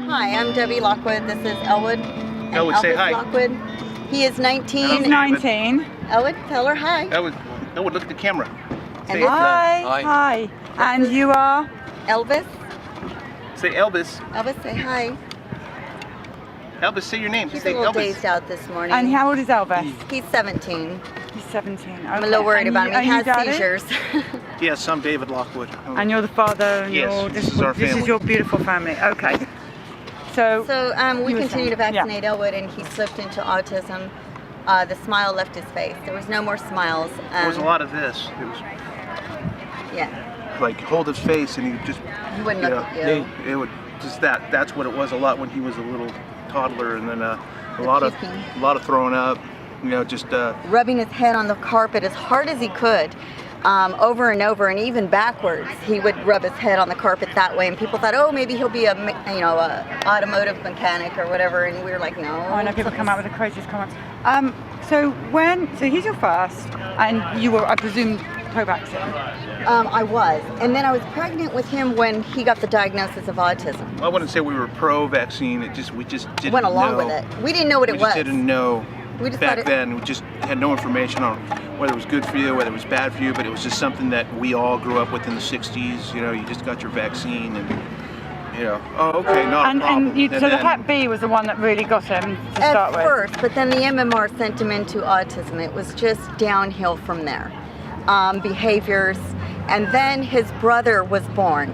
Hi, I'm Debbie Lockwood. This is Elwood. Elwood, say hi. Lockwood. He is 19. He's 19. Elwood, tell her hi. Elwood, look at the camera. And Say, this Hi. Hi. Hi. And you are? Elvis. say Elvis. Elvis, say hi. Elvis, say your name. He's Say a little Elvis. dazed out this morning. And how old is Elvis? He's 17. He's 17. Okay. I'm a little worried about him. He has daddy? seizures. Yes, I'm David Lockwood. And you're the father. And Yes, you're, this is our This family. is your beautiful family. Okay. So We you were continue to saying, yeah. vaccinate Elwood, and he slipped into autism. The smile left his face. There was no more smiles. There was a lot of this. It was Yeah. like hold his face, and he just, He wouldn't you look know, at you. it would just that. That's what it was a lot when he was a little toddler, and then a lot of throwing up. You know, just Rubbing his head on the carpet as hard as he could, over and over, and even backwards. He would rub his head on the carpet that way, and people thought, oh, maybe he'll be a automotive mechanic or whatever, and we were like, no. Oh, I know people come out with the craziest comments. So he's your first, and you were, I presume, pro-vaccine. I was, and then I was pregnant with him when he got the diagnosis of autism. I wouldn't say we were pro-vaccine. We just didn't Went along know. with it. We didn't know what it We just was. didn't know. We just Back thought then, we just had no information on whether it was good for you, whether it was bad for you, but it was just something that we all grew up with in the 60s. You know, you just got your vaccine and, you know, oh, okay, not a problem. So the Hep B was the one that really got him to start with? At first, but then the MMR sent him into autism. It was just downhill from there. Behaviors, and then his brother was born,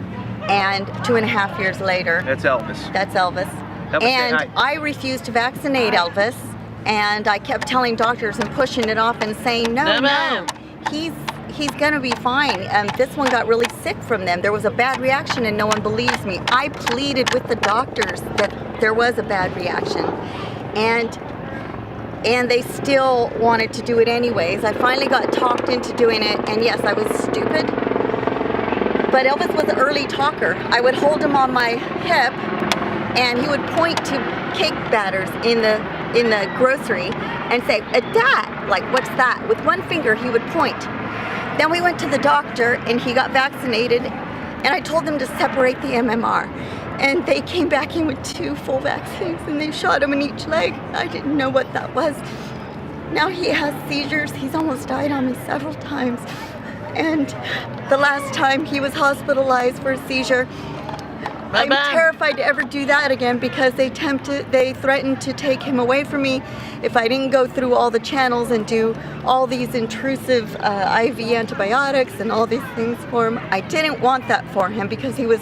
and 2.5 years later, That's Elvis. that's Elvis. Elvis, say And hi. I refused to vaccinate Elvis, and I kept telling doctors and pushing it off and saying, no, he's gonna be fine. This one got really sick from them. There was a bad reaction and no one believes me. I pleaded with the doctors that there was a bad reaction, and they still wanted to do it anyways. I finally got talked into doing it, and yes, I was stupid, but Elvis was an early talker. I would hold him on my hip, and he would point to cake batters in the grocery and say, "That, like, what's that?" With one finger, he would point. Then we went to the doctor, and he got vaccinated, and I told them to separate the MMR. And they came back in with 2 full vaccines, and they shot him in each leg. I didn't know what that was. Now he has seizures. He's almost died on me several times. And the last time he was hospitalized for a seizure, I'm terrified to ever do that again, because they threatened to take him away from me if I didn't go through all the channels and do all these intrusive IV antibiotics and all these things for him. I didn't want that for him, because we were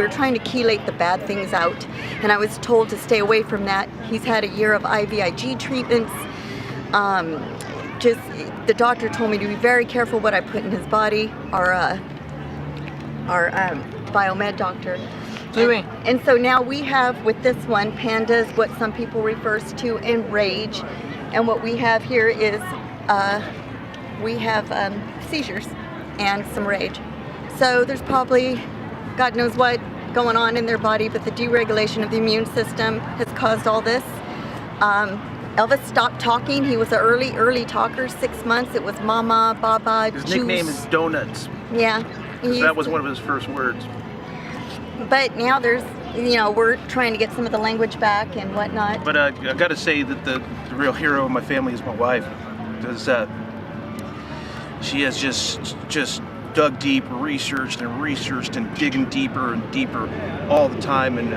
trying to chelate the bad things out, and I was told to stay away from that. He's had a year of IVIG treatments. The doctor told me to be very careful what I put in his body, our biomed doctor. And so now we have, with this one, pandas, what some people refers to in rage, and what we have here is we have seizures and some rage. So there's probably God knows what going on in their body, but the deregulation of the immune system has caused all this. Elvis stopped talking. He was an early talker, 6 months. It was mama, baba, His juice. nickname is Donuts. Yeah. That was one of his first words. But now we're trying to get some of the language back and whatnot. But I got to say that the real hero of my family is my wife, because she has just dug deep, researched and digging deeper and deeper all the time. And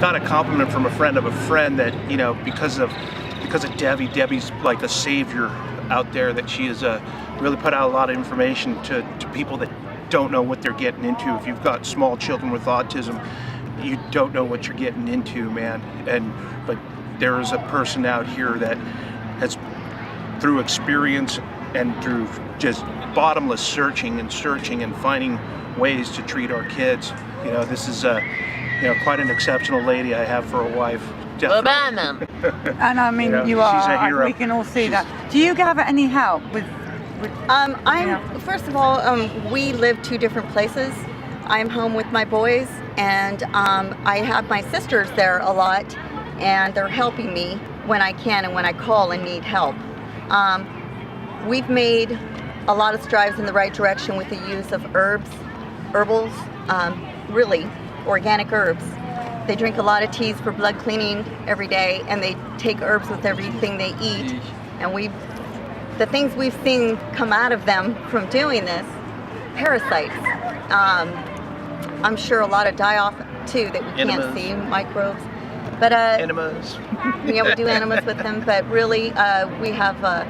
got a compliment from a friend of a friend that, you know, because of Debbie's like a savior out there, that she has really put out a lot of information to people that don't know what they're getting into. If you've got small children with autism, you don't know what you're getting into, man. But there is a person out here that has, through experience and through just bottomless searching and finding ways to treat our kids. You know, this is quite an exceptional lady I have for a wife. And I mean, you know, she's a hero. We can all see that. Do you have any help with First of all, we live 2 different places. I'm home with my boys, and I have my sisters there a lot, and they're helping me when I can and when I call and need help. We've made a lot of strides in the right direction with the use of herbals, really organic herbs. They drink a lot of teas for blood cleaning every day, and they take herbs with everything they eat. And the things we've seen come out of them from doing this, parasites. I'm sure a lot of die off too that we can't see, microbes. But Enemas. yeah, we do enemas with them. But really, we have a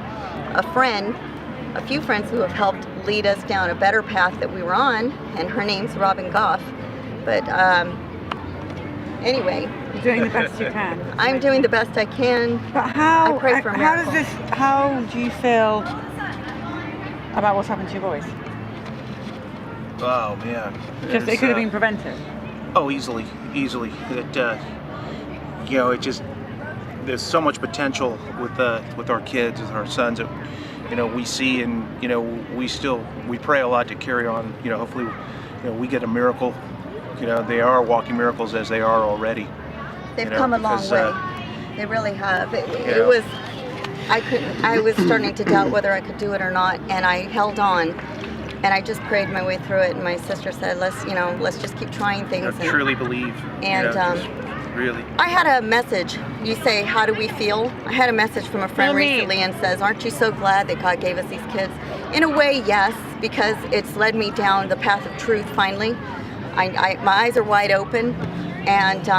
few friends who have helped lead us down a better path that we were on, and her name's Robin Goff. But anyway, You're doing the best you can. I'm doing the best I can. But how? I pray for miracles. How do you feel about what's happened to your boys? Oh man. Just it could have been prevented. Oh, easily. It it just, there's so much potential with our kids, with our sons that we see, and we pray a lot to carry on. Hopefully, we get a miracle. They are walking miracles as they are already. They've come a long way. They really have. It was. I was starting to doubt whether I could do it or not, and I held on, and I just prayed my way through it. And my sister said, "Let's just keep trying things." I truly believe. And really. I had a message. You say, "How do we feel?" I had a message from a friend recently, and says, "Aren't you so glad that God gave us these kids?" In a way, yes, because it's led me down the path of truth. Finally, my eyes are wide open. And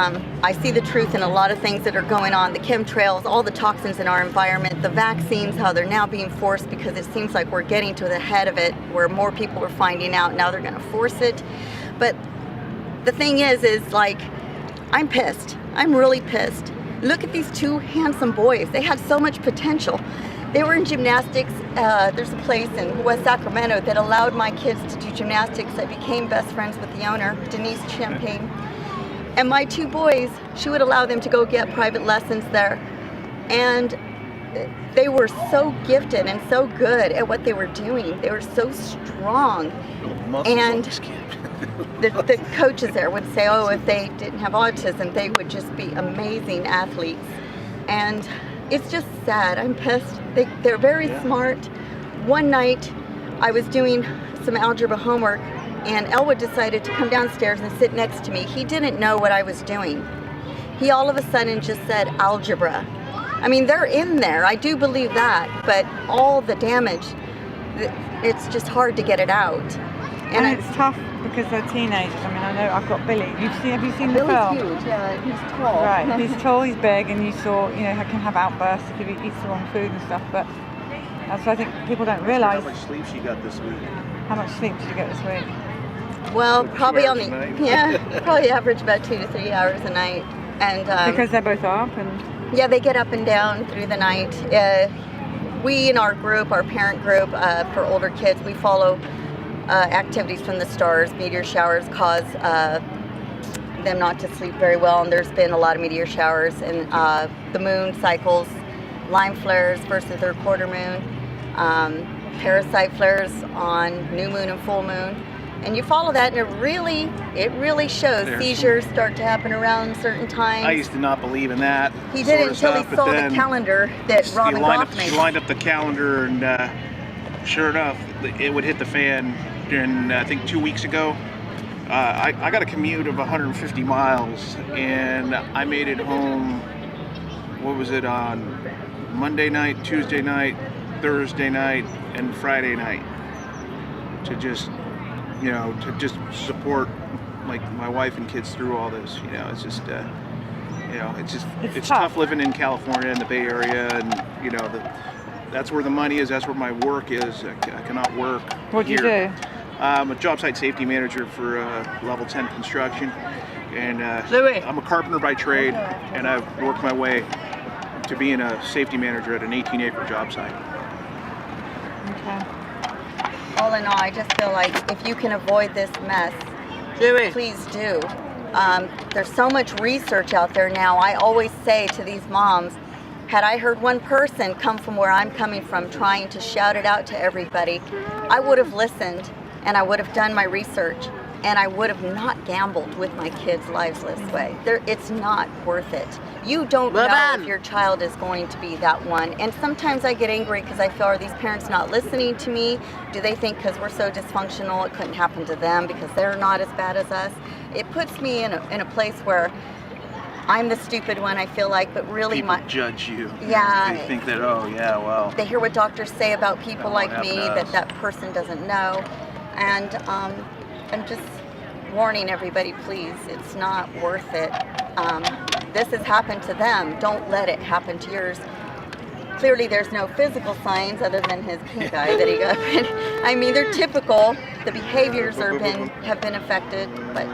I see the truth in a lot of things that are going on, the chemtrails, all the toxins in our environment, the vaccines, how they're now being forced because it seems like we're getting to the head of it where more people are finding out. Now they're going to force it. But the thing is like, I'm pissed. I'm really pissed. Look at these two handsome boys. They had so much potential. They were in gymnastics. There's a place in West Sacramento that allowed my kids to do gymnastics. I became best friends with the owner, Denise Champagne. And my two boys, she would allow them to go get private lessons there. And they were so gifted and so good at what they were doing. They were so strong. And the coaches there would say, oh, if they didn't have autism, they would just be amazing athletes. And it's just sad. I'm pissed. They're very smart. One night, I was doing some algebra homework, and Elwood decided to come downstairs and sit next to me. He didn't know what I was doing. He all of a sudden just said algebra. I mean, they're in there, I do believe that, but all the damage, it's just hard to get it out. And it's tough because they're teenagers. I mean, I know I've got Billy. Have you seen the film? Billy's huge, yeah, he's tall. Right, he's tall, he's big, and you saw, can have outbursts if he eats the wrong food and stuff, but that's what I think people don't realise. How much sleep she got this week? How much sleep did you get this week? Well, probably hours a night? probably average about 2 to 3 hours a night. And because they're both up and... Yeah, they get up and down through the night. We in our group, our parent group for older kids, we follow activities from the stars. Meteor showers cause them not to sleep very well, and there's been a lot of meteor showers, and the moon cycles, line flares, first and third quarter moon, parasite flares on new moon and full moon. And you follow that, and it really shows. Seizures start to happen around certain times. I used to not believe in that. He did it until he saw the calendar that Robin Goff made. She lined up the calendar, and sure enough, it would hit the fan. And I think 2 weeks ago, I got a commute of 150 miles, and I made it home. What was it, on Monday night, Tuesday night, Thursday night, and Friday night, to just support my wife and kids through all this. It's just it's tough living in California in the Bay Area, and that's where the money is. That's where my work is. I cannot work. What do you do? I'm a job site safety manager for level 10 construction, and I'm a carpenter by trade, and I've worked my way to being a safety manager at an 18-acre job site. Okay. All in all, I just feel like if you can avoid this mess, please do. There's so much research out there now. I always say to these moms, had I heard one person come from where I'm coming from trying to shout it out to everybody, I would have listened, and I would have done my research, and I would have not gambled with my kids' lives this way. It's not worth it. You don't know if your child is going to be that one. And sometimes I get angry because I feel, are these parents not listening to me? Do they think because we're so dysfunctional it couldn't happen to them because they're not as bad as us? It puts me in a place where I'm the stupid one, I feel like, but really People judge you. Yeah. They think that, oh yeah, well. they hear what doctors say about people like happened me to that us. that person doesn't know. And I'm just warning everybody, please, it's not worth it. This has happened to them. Don't let it happen to yours. Clearly there's no physical signs other than his pink eye that he got. I mean, they're typical. The behaviors have been affected, but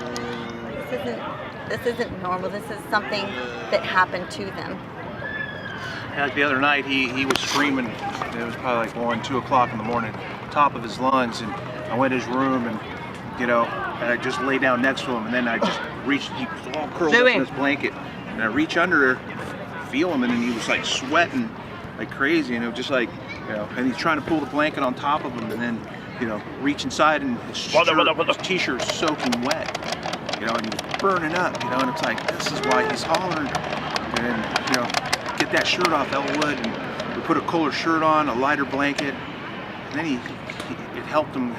this isn't normal. This is something that happened to them. Like the other night, he was screaming. It was probably like 1, 2 o'clock in the morning, top of his lungs, and I went to his room and, and I just lay down next to him, and then I just reached, he was all curled up in his blanket, and I reach under there, feel him, and then he was like sweating like crazy, and it was just like, and he's trying to pull the blanket on top of him, and then, reach inside, and his t-shirt is soaking wet, and he's burning up, and it's like, this is why he's hollering, and, get that shirt off, Elwood, and we put a cooler shirt on, a lighter blanket, and then it helped him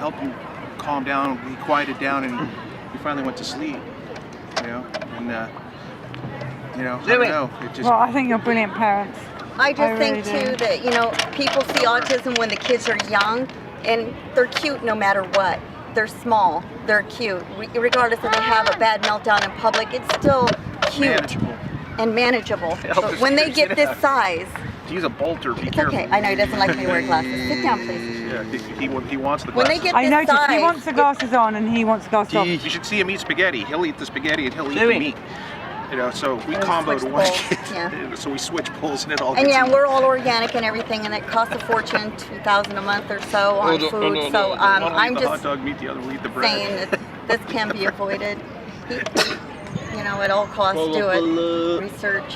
calm down, he quieted down, and he finally went to sleep, and, I don't know, it just... Well, I think you're brilliant parents. I just think really too that, people see autism when the kids are young, and they're cute no matter what. They're small, they're cute. Regardless if they have a bad meltdown in public, it's still cute. Manageable. And manageable. Help But us when they figure get it this out. size, He's a bolter, be it's careful. okay. I know he doesn't like me to wear glasses. Sit down, please. Yeah, he wants the glasses. When they get I this noticed size, he wants the glasses on and he wants the glasses off. You should see him eat spaghetti. He'll eat the spaghetti and he'll eat the meat. So we comboed switch one poles, kid. yeah. So we switch poles and it all And gets yeah, eaten. we're all organic and everything, and it costs a fortune, $2,000 a month or so on food. So I'm the just hot dog meat, the other will eat the bread. saying that this can be avoided. At all costs, do it. Research.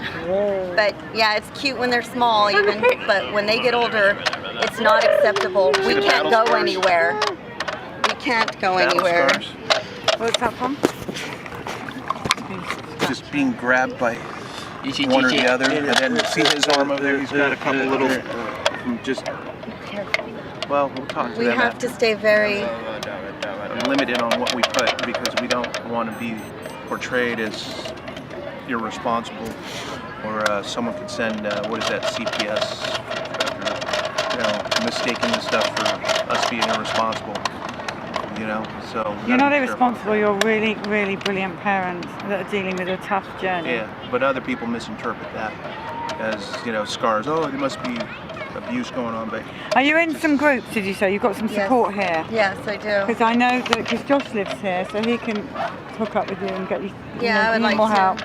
But yeah, it's cute when they're small, even. But when they get older, it's not acceptable. We the can't battle go scars? anywhere. We can't go Battle anywhere. scars. What's that from? Just being grabbed by one or the other, and then see his arm over there. He's got a couple little, just. Well, we'll talk to We them. have to stay very. Limited on what we put because we don't want to be portrayed as irresponsible, or someone could send what is that, CPS, mistaking the stuff for us being irresponsible. So You're not irresponsible, you're really, really brilliant parents that are dealing with a tough journey. Yeah, but other people misinterpret that as, scars. Oh, there must be abuse going on, but... Are you in some groups, did you say? You've got some support here? Yes, I do. Because I know that, because Josh lives here, so he can hook up with you and get you, Yeah, I would like more to. help.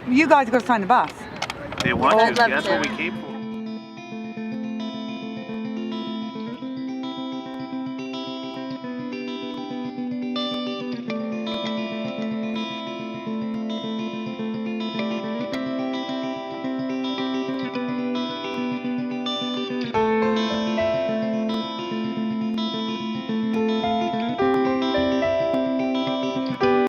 You guys have got to sign the bus. They want I'd to. love That's to. what we came for.